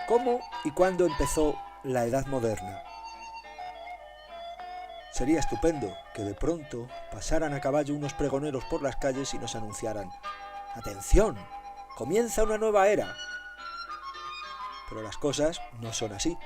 ¿Cómo y cuándo empezó la Edad Moderna? Sería estupendo que de pronto pasaran a caballo unos pregoneros por las calles y nos anunciaran: ¡atención! ¡Comienza una nueva era! Pero las cosas no son así.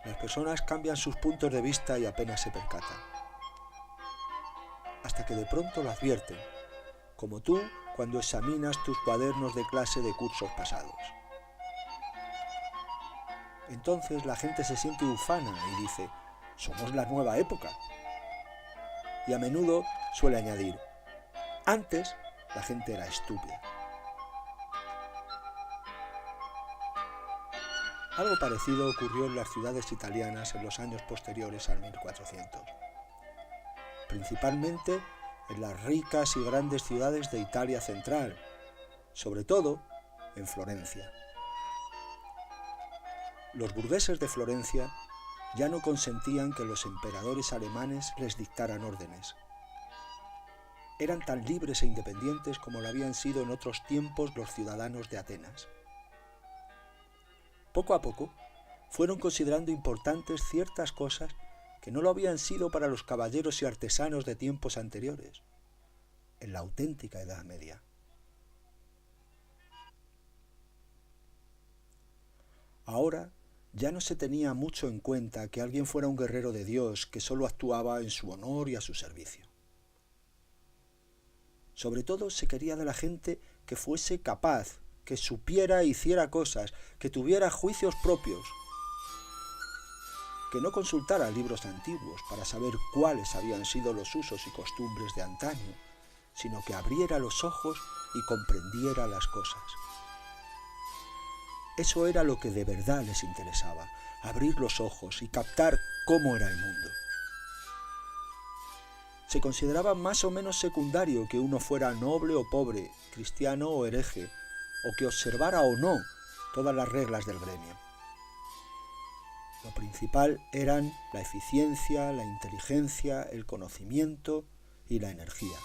Las personas cambian sus puntos de vista y apenas se percatan. Hasta que de pronto lo advierten, como tú cuando examinas tus cuadernos de clase de cursos pasados. Entonces la gente se siente ufana y dice: somos la nueva época. Y a menudo suele añadir: antes la gente era estúpida. Algo parecido ocurrió en las ciudades italianas en los años posteriores al 1400, principalmente en las ricas y grandes ciudades de Italia central, sobre todo en Florencia. Los burgueses de Florencia ya no consentían que los emperadores alemanes les dictaran órdenes. Eran tan libres e independientes como lo habían sido en otros tiempos los ciudadanos de Atenas. Poco a poco fueron considerando importantes ciertas cosas que no lo habían sido para los caballeros y artesanos de tiempos anteriores, en la auténtica Edad Media. Ahora ya no se tenía mucho en cuenta que alguien fuera un guerrero de Dios que solo actuaba en su honor y a su servicio. Sobre todo se quería de la gente que fuese capaz, que supiera e hiciera cosas, que tuviera juicios propios, que no consultara libros antiguos para saber cuáles habían sido los usos y costumbres de antaño, sino que abriera los ojos y comprendiera las cosas. Eso era lo que de verdad les interesaba, abrir los ojos y captar cómo era el mundo. Se consideraba más o menos secundario que uno fuera noble o pobre, cristiano o hereje, o que observara o no todas las reglas del gremio. Lo principal eran la eficiencia, la inteligencia, el conocimiento y la energía.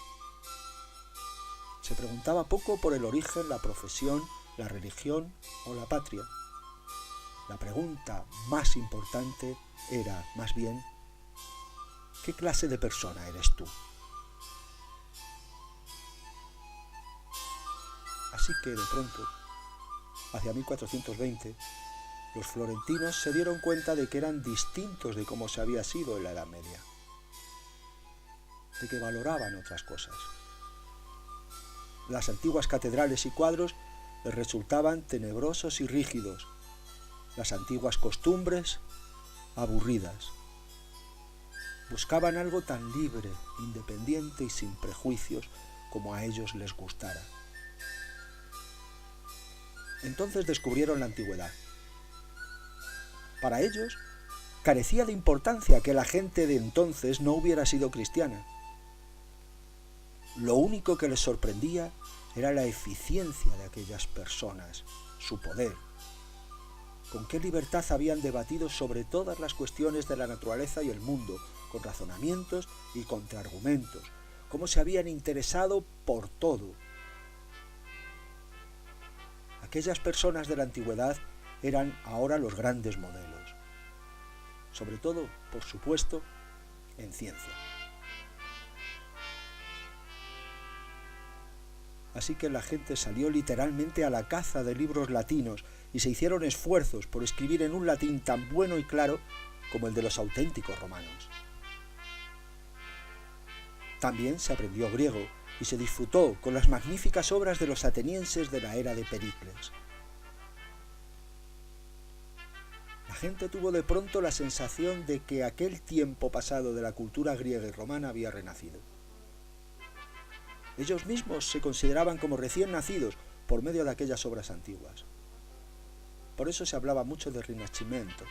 Se preguntaba poco por el origen, la profesión, la religión o la patria. La pregunta más importante era, más bien, ¿qué clase de persona eres tú? Así que de pronto, hacia 1420, los florentinos se dieron cuenta de que eran distintos de cómo se había sido en la Edad Media, de que valoraban otras cosas. Las antiguas catedrales y cuadros les resultaban tenebrosos y rígidos, las antiguas costumbres aburridas. Buscaban algo tan libre, independiente y sin prejuicios como a ellos les gustara. Entonces descubrieron la antigüedad. Para ellos carecía de importancia que la gente de entonces no hubiera sido cristiana. Lo único que les sorprendía era la eficiencia de aquellas personas, su poder. Con qué libertad habían debatido sobre todas las cuestiones de la naturaleza y el mundo, con razonamientos y contraargumentos, cómo se habían interesado por todo. Aquellas personas de la antigüedad eran ahora los grandes modelos, sobre todo, por supuesto, en ciencia. Así que la gente salió literalmente a la caza de libros latinos y se hicieron esfuerzos por escribir en un latín tan bueno y claro como el de los auténticos romanos. También se aprendió griego y se disfrutó con las magníficas obras de los atenienses de la era de Pericles. La gente tuvo de pronto la sensación de que aquel tiempo pasado de la cultura griega y romana había renacido. Ellos mismos se consideraban como recién nacidos por medio de aquellas obras antiguas. Por eso se hablaba mucho de Rinascimento,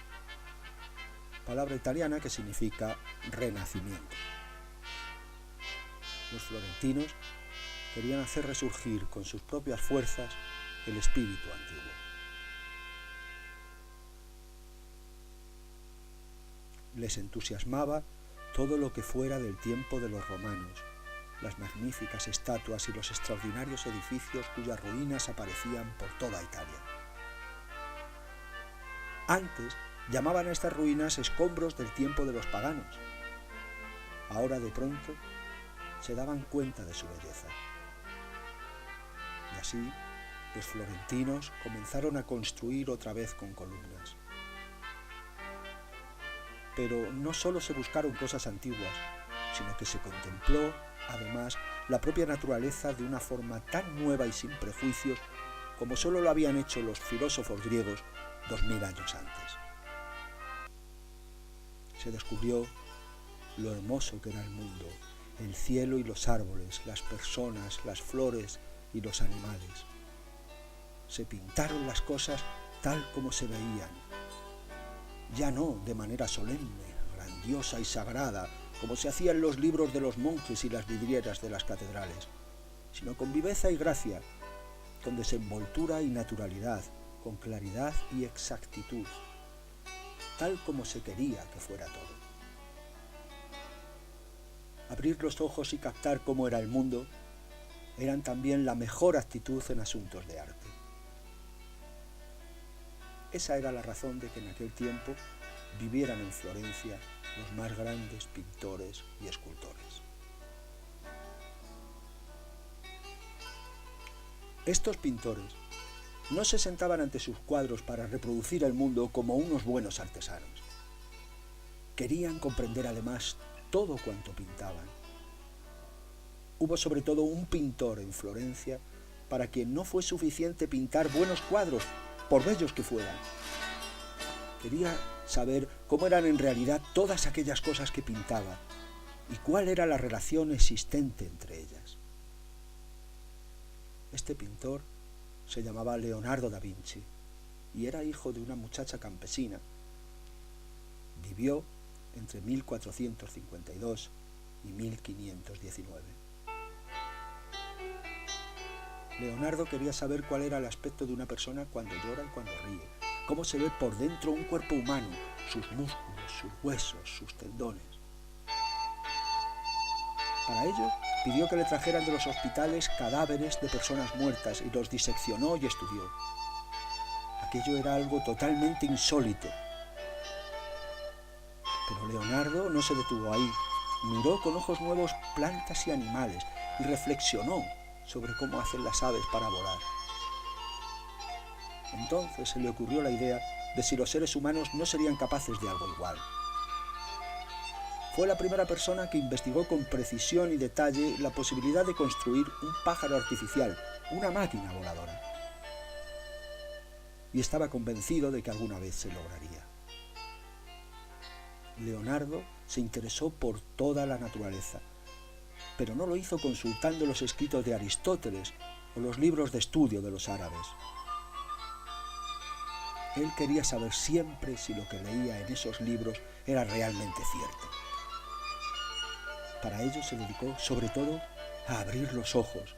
palabra italiana que significa renacimiento. Los florentinos querían hacer resurgir con sus propias fuerzas el espíritu antiguo. Les entusiasmaba todo lo que fuera del tiempo de los romanos, las magníficas estatuas y los extraordinarios edificios cuyas ruinas aparecían por toda Italia. Antes llamaban a estas ruinas escombros del tiempo de los paganos. Ahora de pronto se daban cuenta de su belleza. Y así los florentinos comenzaron a construir otra vez con columnas. Pero no solo se buscaron cosas antiguas, sino que se contempló, además, la propia naturaleza de una forma tan nueva y sin prejuicios como solo lo habían hecho los filósofos griegos 2000 años antes. Se descubrió lo hermoso que era el mundo, el cielo y los árboles, las personas, las flores y los animales. Se pintaron las cosas tal como se veían, ya no de manera solemne, grandiosa y sagrada, como se hacía en los libros de los monjes y las vidrieras de las catedrales, sino con viveza y gracia, con desenvoltura y naturalidad, con claridad y exactitud, tal como se quería que fuera todo. Abrir los ojos y captar cómo era el mundo eran también la mejor actitud en asuntos de arte. Esa era la razón de que en aquel tiempo vivieran en Florencia los más grandes pintores y escultores. Estos pintores no se sentaban ante sus cuadros para reproducir el mundo como unos buenos artesanos. Querían comprender además todo cuanto pintaban. Hubo sobre todo un pintor en Florencia para quien no fue suficiente pintar buenos cuadros, por bellos que fueran. Quería saber cómo eran en realidad todas aquellas cosas que pintaba y cuál era la relación existente entre ellas. Este pintor se llamaba Leonardo da Vinci y era hijo de una muchacha campesina. Vivió entre 1452 y 1519. Leonardo quería saber cuál era el aspecto de una persona cuando llora y cuando ríe, cómo se ve por dentro un cuerpo humano, sus músculos, sus huesos, sus tendones. Para ello, pidió que le trajeran de los hospitales cadáveres de personas muertas y los diseccionó y estudió. Aquello era algo totalmente insólito. Pero Leonardo no se detuvo ahí. Miró con ojos nuevos plantas y animales y reflexionó sobre cómo hacen las aves para volar. Entonces se le ocurrió la idea de si los seres humanos no serían capaces de algo igual. Fue la primera persona que investigó con precisión y detalle la posibilidad de construir un pájaro artificial, una máquina voladora. Y estaba convencido de que alguna vez se lograría. Leonardo se interesó por toda la naturaleza, pero no lo hizo consultando los escritos de Aristóteles o los libros de estudio de los árabes. Él quería saber siempre si lo que leía en esos libros era realmente cierto. Para ello se dedicó, sobre todo, a abrir los ojos.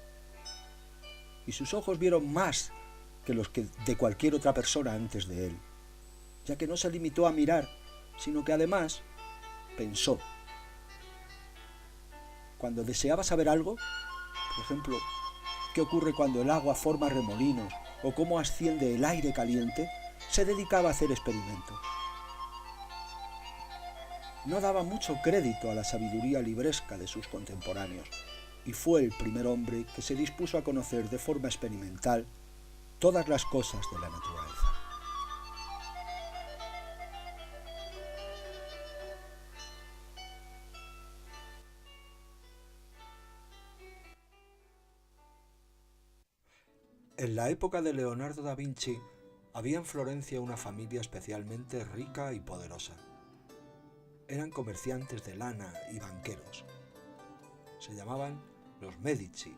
Y sus ojos vieron más que los de cualquier otra persona antes de él, ya que no se limitó a mirar, sino que además pensó. Cuando deseaba saber algo, por ejemplo, qué ocurre cuando el agua forma remolinos o cómo asciende el aire caliente, se dedicaba a hacer experimentos. No daba mucho crédito a la sabiduría libresca de sus contemporáneos y fue el primer hombre que se dispuso a conocer de forma experimental todas las cosas de la naturaleza. En la época de Leonardo da Vinci había en Florencia una familia especialmente rica y poderosa. Eran comerciantes de lana y banqueros. Se llamaban los Medici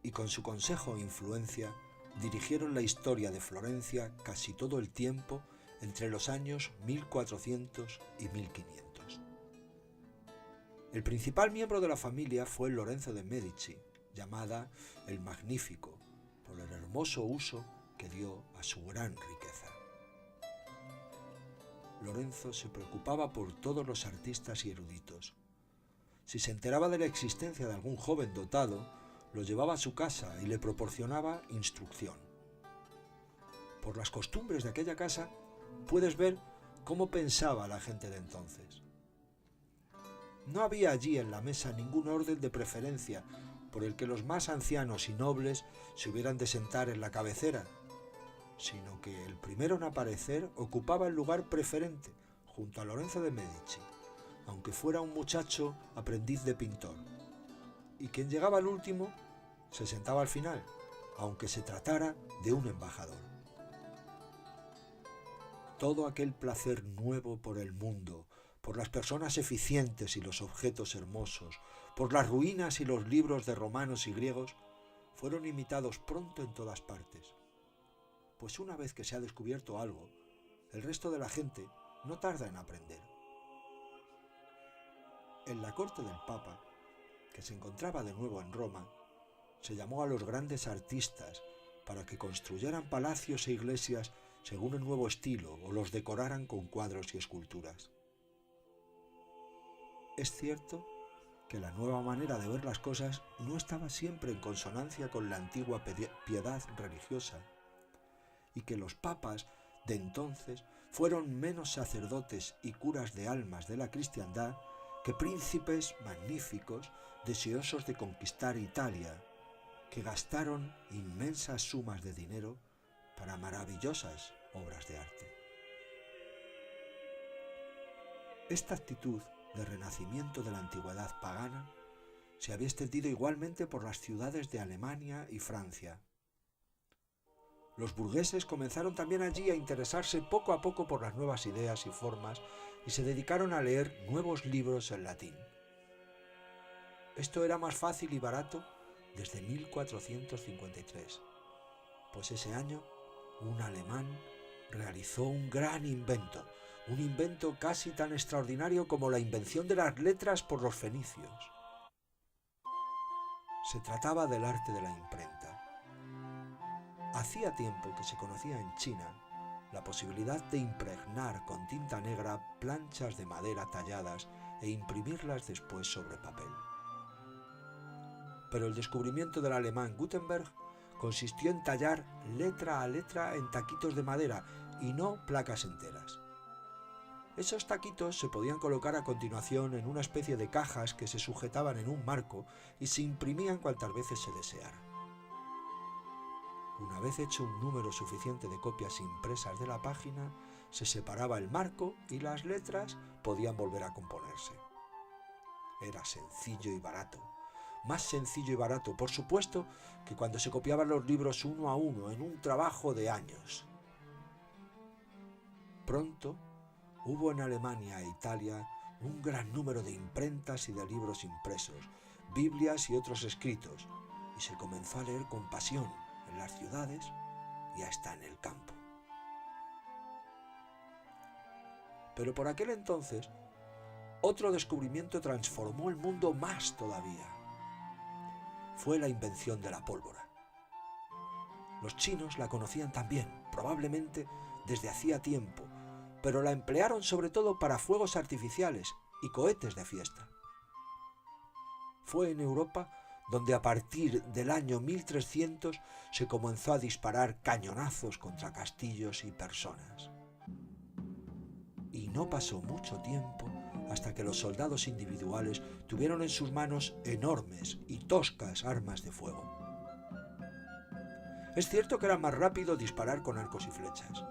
y con su consejo e influencia dirigieron la historia de Florencia casi todo el tiempo entre los años 1400 y 1500. El principal miembro de la familia fue Lorenzo de Medici, llamada el Magnífico, por el hermoso uso que dio a su gran riqueza. Lorenzo se preocupaba por todos los artistas y eruditos. Si se enteraba de la existencia de algún joven dotado, lo llevaba a su casa y le proporcionaba instrucción. Por las costumbres de aquella casa, puedes ver cómo pensaba la gente de entonces. No había allí en la mesa ningún orden de preferencia por el que los más ancianos y nobles se hubieran de sentar en la cabecera, sino que el primero en aparecer ocupaba el lugar preferente junto a Lorenzo de Medici, aunque fuera un muchacho aprendiz de pintor, y quien llegaba al último se sentaba al final, aunque se tratara de un embajador. Todo aquel placer nuevo por el mundo, por las personas eficientes y los objetos hermosos, por las ruinas y los libros de romanos y griegos, fueron imitados pronto en todas partes. Pues una vez que se ha descubierto algo, el resto de la gente no tarda en aprender. En la corte del Papa, que se encontraba de nuevo en Roma, se llamó a los grandes artistas para que construyeran palacios e iglesias según el nuevo estilo o los decoraran con cuadros y esculturas. Es cierto que la nueva manera de ver las cosas no estaba siempre en consonancia con la antigua piedad religiosa, y que los papas de entonces fueron menos sacerdotes y curas de almas de la cristiandad que príncipes magníficos deseosos de conquistar Italia, que gastaron inmensas sumas de dinero para maravillosas obras de arte. Esta actitud de renacimiento de la antigüedad pagana se había extendido igualmente por las ciudades de Alemania y Francia. Los burgueses comenzaron también allí a interesarse poco a poco por las nuevas ideas y formas y se dedicaron a leer nuevos libros en latín. Esto era más fácil y barato desde 1453, pues ese año un alemán realizó un gran invento, un invento casi tan extraordinario como la invención de las letras por los fenicios. Se trataba del arte de la imprenta. Hacía tiempo que se conocía en China la posibilidad de impregnar con tinta negra planchas de madera talladas e imprimirlas después sobre papel. Pero el descubrimiento del alemán Gutenberg consistió en tallar letra a letra en taquitos de madera y no placas enteras. Esos taquitos se podían colocar a continuación en una especie de cajas que se sujetaban en un marco y se imprimían cuantas veces se deseara. Una vez hecho un número suficiente de copias impresas de la página, se separaba el marco y las letras podían volver a componerse. Era sencillo y barato. Más sencillo y barato, por supuesto, que cuando se copiaban los libros uno a uno en un trabajo de años. Pronto hubo en Alemania e Italia un gran número de imprentas y de libros impresos, Biblias y otros escritos, y se comenzó a leer con pasión en las ciudades y hasta en el campo. Pero por aquel entonces, otro descubrimiento transformó el mundo más todavía. Fue la invención de la pólvora. Los chinos la conocían también, probablemente desde hacía tiempo, pero la emplearon sobre todo para fuegos artificiales y cohetes de fiesta. Fue en Europa donde a partir del año 1300 se comenzó a disparar cañonazos contra castillos y personas. Y no pasó mucho tiempo hasta que los soldados individuales tuvieron en sus manos enormes y toscas armas de fuego. Es cierto que era más rápido disparar con arcos y flechas.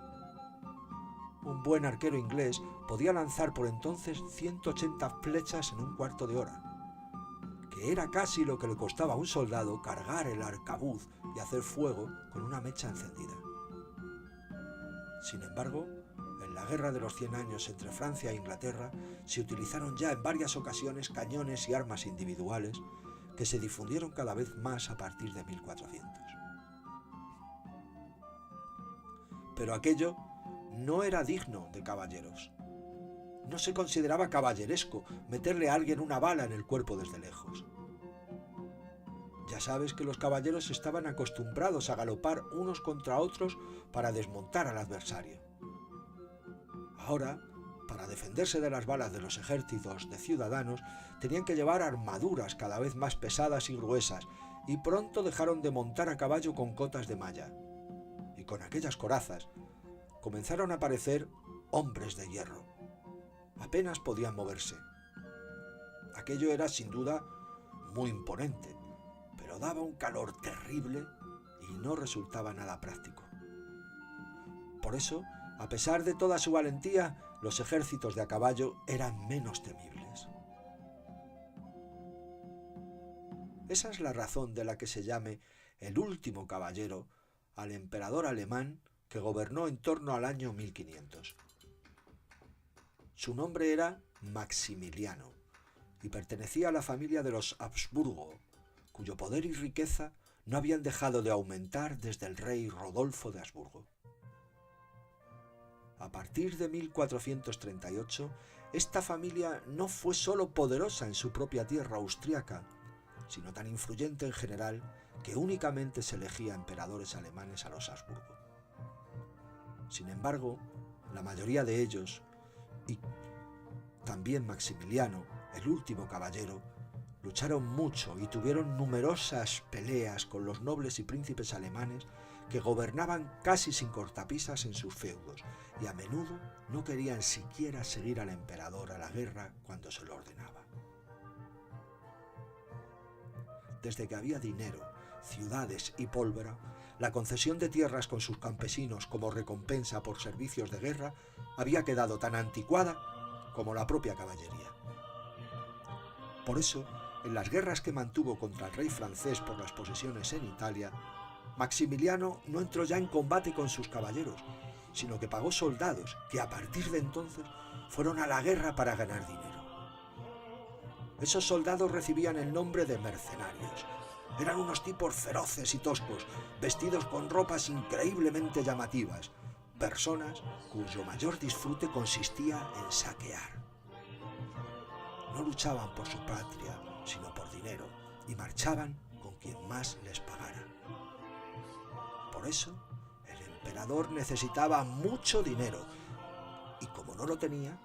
Un buen arquero inglés podía lanzar por entonces 180 flechas en un cuarto de hora, que era casi lo que le costaba a un soldado cargar el arcabuz y hacer fuego con una mecha encendida. Sin embargo, en la Guerra de los 100 años entre Francia e Inglaterra se utilizaron ya en varias ocasiones cañones y armas individuales que se difundieron cada vez más a partir de 1400. Pero aquello no era digno de caballeros. No se consideraba caballeresco meterle a alguien una bala en el cuerpo desde lejos. Ya sabes que los caballeros estaban acostumbrados a galopar unos contra otros para desmontar al adversario. Ahora, para defenderse de las balas de los ejércitos de ciudadanos, tenían que llevar armaduras cada vez más pesadas y gruesas, y pronto dejaron de montar a caballo con cotas de malla. Y con aquellas corazas, comenzaron a aparecer hombres de hierro. Apenas podían moverse. Aquello era sin duda muy imponente, pero daba un calor terrible y no resultaba nada práctico. Por eso, a pesar de toda su valentía, los ejércitos de a caballo eran menos temibles. Esa es la razón de la que se llame el último caballero al emperador alemán que gobernó en torno al año 1500. Su nombre era Maximiliano y pertenecía a la familia de los Habsburgo, cuyo poder y riqueza no habían dejado de aumentar desde el rey Rodolfo de Habsburgo. A partir de 1438, esta familia no fue solo poderosa en su propia tierra austríaca, sino tan influyente en general que únicamente se elegía emperadores alemanes a los Habsburgo. Sin embargo, la mayoría de ellos, y también Maximiliano, el último caballero, lucharon mucho y tuvieron numerosas peleas con los nobles y príncipes alemanes que gobernaban casi sin cortapisas en sus feudos y a menudo no querían siquiera seguir al emperador a la guerra cuando se lo ordenaba. Desde que había dinero, ciudades y pólvora, la concesión de tierras con sus campesinos como recompensa por servicios de guerra había quedado tan anticuada como la propia caballería. Por eso, en las guerras que mantuvo contra el rey francés por las posesiones en Italia, Maximiliano no entró ya en combate con sus caballeros, sino que pagó soldados que a partir de entonces fueron a la guerra para ganar dinero. Esos soldados recibían el nombre de mercenarios. Eran unos tipos feroces y toscos, vestidos con ropas increíblemente llamativas, personas cuyo mayor disfrute consistía en saquear. No luchaban por su patria, sino por dinero, y marchaban con quien más les pagara. Por eso, el emperador necesitaba mucho dinero, y como no lo tenía,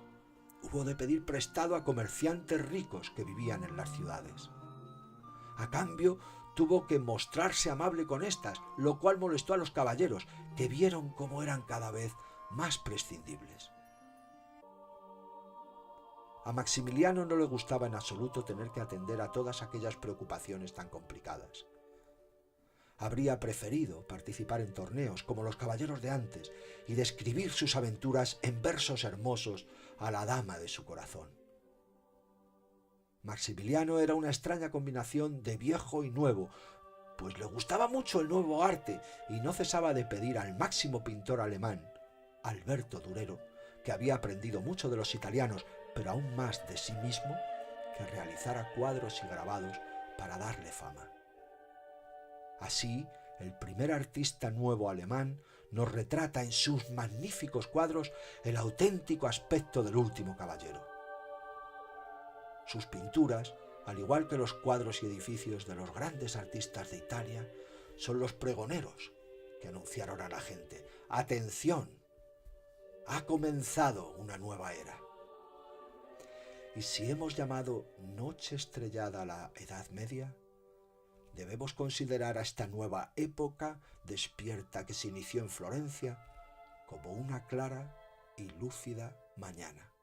hubo de pedir prestado a comerciantes ricos que vivían en las ciudades. A cambio, tuvo que mostrarse amable con éstas, lo cual molestó a los caballeros, que vieron cómo eran cada vez más prescindibles. A Maximiliano no le gustaba en absoluto tener que atender a todas aquellas preocupaciones tan complicadas. Habría preferido participar en torneos como los caballeros de antes y describir sus aventuras en versos hermosos a la dama de su corazón. Maximiliano era una extraña combinación de viejo y nuevo, pues le gustaba mucho el nuevo arte y no cesaba de pedir al máximo pintor alemán, Alberto Durero, que había aprendido mucho de los italianos, pero aún más de sí mismo, que realizara cuadros y grabados para darle fama. Así, el primer artista nuevo alemán nos retrata en sus magníficos cuadros el auténtico aspecto del último caballero. Sus pinturas, al igual que los cuadros y edificios de los grandes artistas de Italia, son los pregoneros que anunciaron a la gente: ¡atención! Ha comenzado una nueva era. Y si hemos llamado noche estrellada a la Edad Media, debemos considerar a esta nueva época despierta que se inició en Florencia como una clara y lúcida mañana.